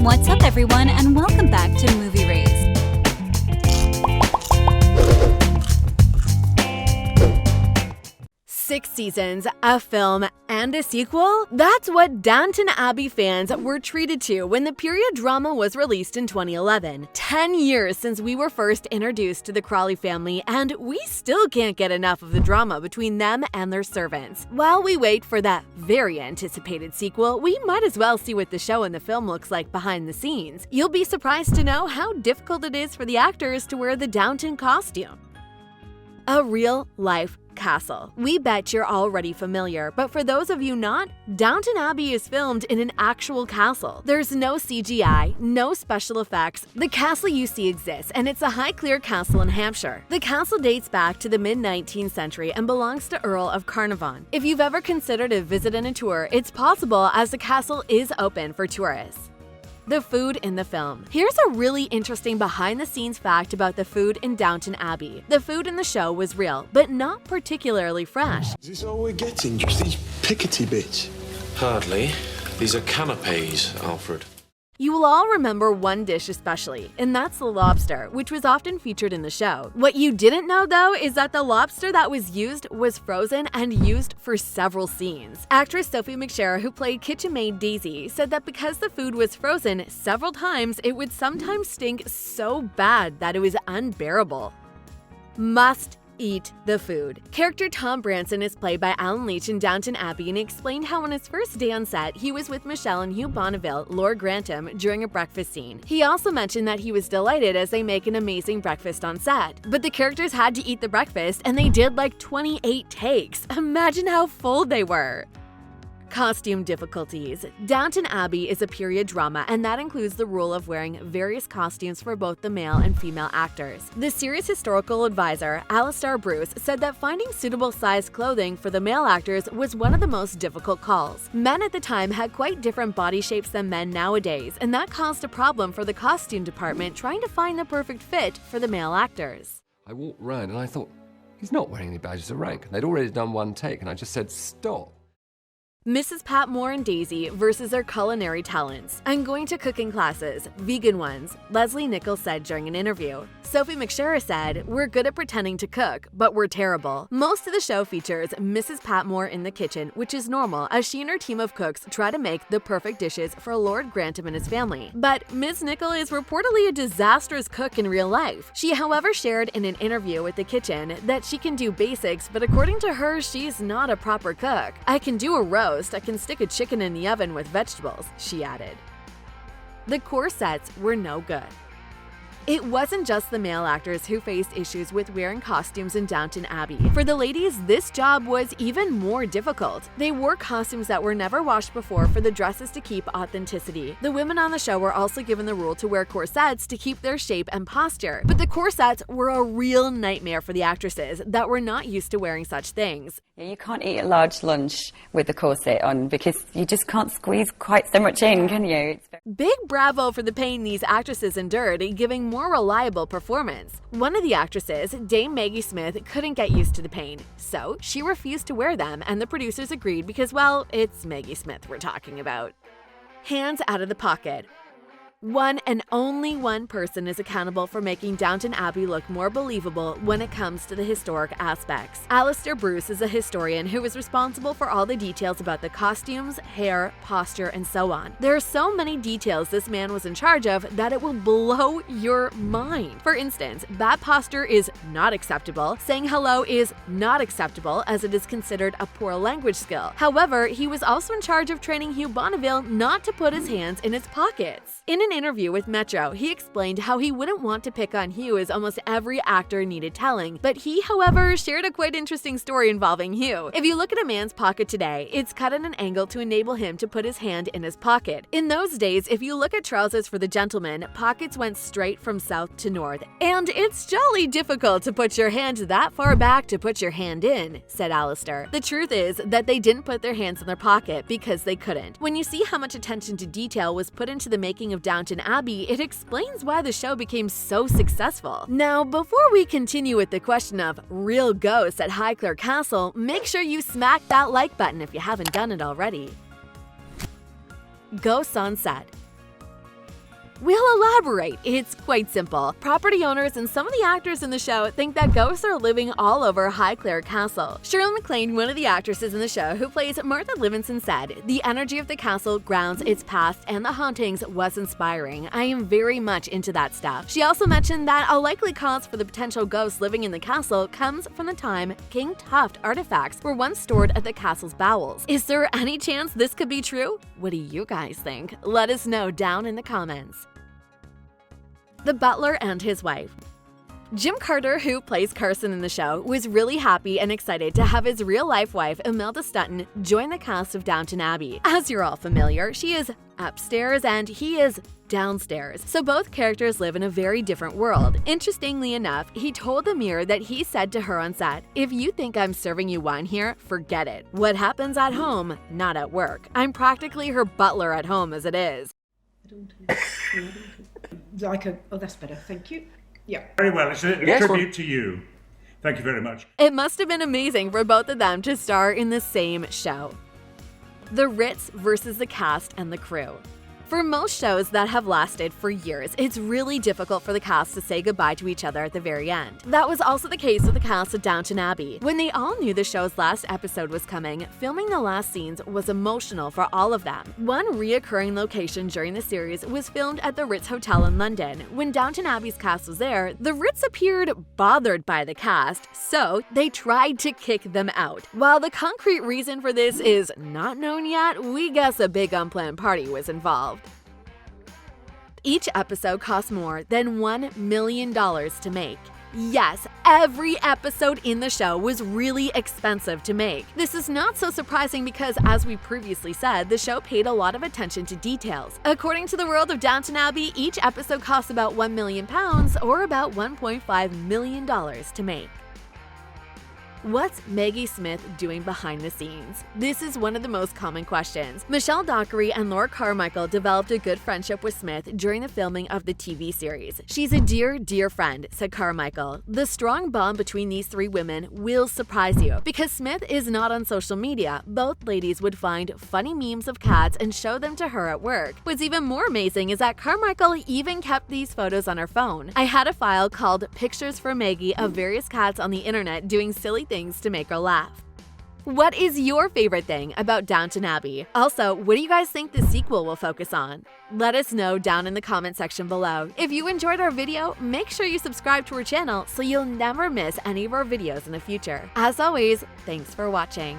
What's up, everyone, and welcome back to Movie Raised. 6 seasons, a film, and a sequel? That's what Downton Abbey fans were treated to when the period drama was released in 2011. 10 years since we were first introduced to the Crawley family, and we still can't get enough of the drama between them and their servants. While we wait for that very anticipated sequel, we might as well see what the show and the film looks like behind the scenes. You'll be surprised to know how difficult it is for the actors to wear the Downton costume. A real-life castle. We bet you're already familiar, but for those of you not, Downton Abbey is filmed in an actual castle. There's no CGI, no special effects. The castle you see exists, and it's a Highclere Castle in Hampshire. The castle dates back to the mid-19th century and belongs to Earl of Carnarvon. If you've ever considered a visit and a tour, it's possible as the castle is open for tourists. The food in the film. Here's a really interesting behind-the-scenes fact about the food in Downton Abbey. The food in the show was real, but not particularly fresh. Is this all we're getting? Just these pickety bits? Hardly. These are canapes, Alfred. You will all remember one dish especially, and that's the lobster, which was often featured in the show. What you didn't know, though, is that the lobster that was used was frozen and used for several scenes. Actress Sophie McSherry, who played kitchen maid Daisy, said that because the food was frozen several times, it would sometimes stink so bad that it was unbearable. Must eat the food. Character Tom Branson is played by Alan Leach in Downton Abbey, and explained how on his first day on set, he was with Michelle and Hugh Bonneville, Lord Grantham, during a breakfast scene. He also mentioned that he was delighted as they make an amazing breakfast on set. But the characters had to eat the breakfast, and they did like 28 takes. Imagine how full they were. Costume difficulties. Downton Abbey is a period drama, and that includes the rule of wearing various costumes for both the male and female actors. The series' historical advisor, Alistair Bruce, said that finding suitable sized clothing for the male actors was one of the most difficult calls. Men at the time had quite different body shapes than men nowadays, and that caused a problem for the costume department trying to find the perfect fit for the male actors. I walked around and I thought, he's not wearing any badges of rank. And they'd already done one take, and I just said, stop. Mrs. Patmore and Daisy versus their culinary talents. I'm going to cooking classes, vegan ones, Leslie Nichols said during an interview. Sophie McSherry said, "We're good at pretending to cook, but we're terrible." Most of the show features Mrs. Patmore in the kitchen, which is normal as she and her team of cooks try to make the perfect dishes for Lord Grantham and his family. But Ms. Nichols is reportedly a disastrous cook in real life. She, however, shared in an interview with The Kitchen that she can do basics, but according to her, she's not a proper cook. "I can do a roast, I can stick a chicken in the oven with vegetables," she added. The corsets were no good. It wasn't just the male actors who faced issues with wearing costumes in Downton Abbey. For the ladies, this job was even more difficult. They wore costumes that were never washed before for the dresses to keep authenticity. The women on the show were also given the rule to wear corsets to keep their shape and posture. But the corsets were a real nightmare for the actresses that were not used to wearing such things. You can't eat a large lunch with the corset on because you just can't squeeze quite so much in, can you? Big bravo for the pain these actresses endured, giving more reliable performance. One of the actresses, Dame Maggie Smith, couldn't get used to the pain, so she refused to wear them, and the producers agreed because, well, it's Maggie Smith we're talking about. Hands out of the pocket. One and only one person is accountable for making Downton Abbey look more believable when it comes to the historic aspects. Alistair Bruce is a historian who is responsible for all the details about the costumes, hair, posture, and so on. There are so many details this man was in charge of that it will blow your mind. For instance, bad posture is not acceptable. Saying hello is not acceptable as it is considered a poor language skill. However, he was also in charge of training Hugh Bonneville not to put his hands in his pockets. In an interview with Metro, he explained how he wouldn't want to pick on Hugh as almost every actor needed telling, but he, however, shared a quite interesting story involving Hugh. If you look at a man's pocket today, it's cut at an angle to enable him to put his hand in his pocket. In those days, if you look at trousers for the gentleman, pockets went straight from south to north. And it's jolly difficult to put your hand that far back to put your hand in, said Alistair. The truth is that they didn't put their hands in their pocket because they couldn't. When you see how much attention to detail was put into the making of Downton Abbey, it explains why the show became so successful. Now, before we continue with the question of real ghosts at Highclere Castle, make sure you smack that like button if you haven't done it already. Ghosts on set. We'll elaborate. It's quite simple. Property owners and some of the actors in the show think that ghosts are living all over Highclere Castle. Shirley MacLaine, one of the actresses in the show who plays Martha Livingston, said, "The energy of the castle grounds its past and the hauntings was inspiring. I am very much into that stuff." She also mentioned that a likely cause for the potential ghosts living in the castle comes from the time King Tufts artifacts were once stored at the castle's bowels. Is there any chance this could be true? What do you guys think? Let us know down in the comments. The butler and his wife. Jim Carter, who plays Carson in the show, was really happy and excited to have his real-life wife, Imelda Stutton, join the cast of Downton Abbey. As you're all familiar, she is upstairs and he is downstairs, so both characters live in a very different world. Interestingly enough, he told the Mirror that he said to her on set, "If you think I'm serving you wine here, forget it. What happens at home, not at work. I'm practically her butler at home as it is." Oh, that's better, thank you. Yeah. Very well, it's a tribute to you. Thank you very much. It must have been amazing for both of them to star in the same show. The Ritz versus the cast and the crew. For most shows that have lasted for years, it's really difficult for the cast to say goodbye to each other at the very end. That was also the case with the cast of Downton Abbey. When they all knew the show's last episode was coming, filming the last scenes was emotional for all of them. One reoccurring location during the series was filmed at the Ritz Hotel in London. When Downton Abbey's cast was there, the Ritz appeared bothered by the cast, so they tried to kick them out. While the concrete reason for this is not known yet, we guess a big unplanned party was involved. Each episode cost more than $1 million to make. Yes, every episode in the show was really expensive to make. This is not so surprising because, as we previously said, the show paid a lot of attention to details. According to the world of Downton Abbey, each episode cost about £1 million or about $1.5 million to make. What's Maggie Smith doing behind the scenes? This is one of the most common questions. Michelle Dockery and Laura Carmichael developed a good friendship with Smith during the filming of the TV series. "She's a dear, dear friend," said Carmichael. The strong bond between these three women will surprise you. Because Smith is not on social media, both ladies would find funny memes of cats and show them to her at work. What's even more amazing is that Carmichael even kept these photos on her phone. "I had a file called Pictures for Maggie of various cats on the internet doing silly things to make her laugh." What is your favorite thing about Downton Abbey? Also, what do you guys think the sequel will focus on? Let us know down in the comment section below. If you enjoyed our video, make sure you subscribe to our channel so you'll never miss any of our videos in the future. As always, thanks for watching.